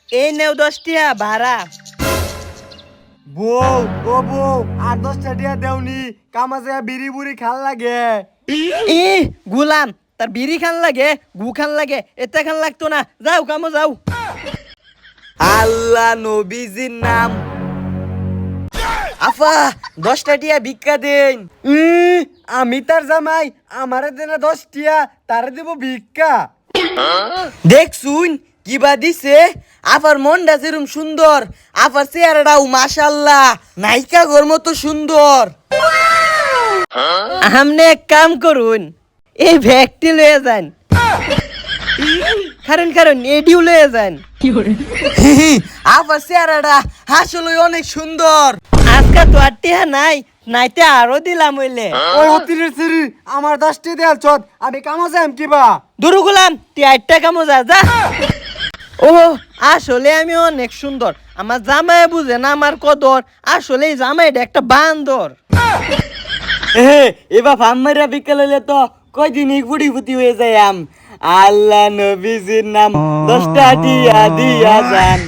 এই নেও 10 টিয়া ভাড়া। বউ ও বউ আর 10টা টিয়া দেওনি কামাজে বিড়ি বুড়ি খাল লাগে। ই গুলাম তার বিড়ি খান লাগে গু খান লাগে এতে খান লাগতো না, যাও কামো যাও। আল্লাহ নবীজির নাম। আফা 10টা টিয়া ভিক্ষা দেন। আমি তার জামাই, আমারে দেনা 10 টিয়া, তারে দেব ভিক্ষা। দেখ শুন কিবা দিছে, আফার মনটা যেরম সুন্দর, আফার চেহারাটাও মাশাল্লাহ নায়িকা ঘর মতো সুন্দর। আমনে এক কাম করুন, এই ভ্যাগটি লয়ে যান। কারণ কারণ এডিও লয়ে যান। আফার চেহারাটা আসলে অনেক সুন্দর। আজকা তো আর টিহা নাই, নাইতে আরো দিলাম হইলে। ওই অতিরের সিরি আমার 10টি দেয়াল চত, আমি কামা যাইম কিবা। দুরু গুলাম তুই 8টা কামো যা যা। ও আসলে আমি অনেক সুন্দর, আমার জামাই বুঝে না আমার কদর, আসলে এই জামাইটা একটা বান্দর। এবার ফার্মারা বিকেল হইলে তো কয়দিনই গুড়ি ফুটি হয়ে যায়। আল্লাহ নবীজির নাম 10টা টিয়া দিয়া যান।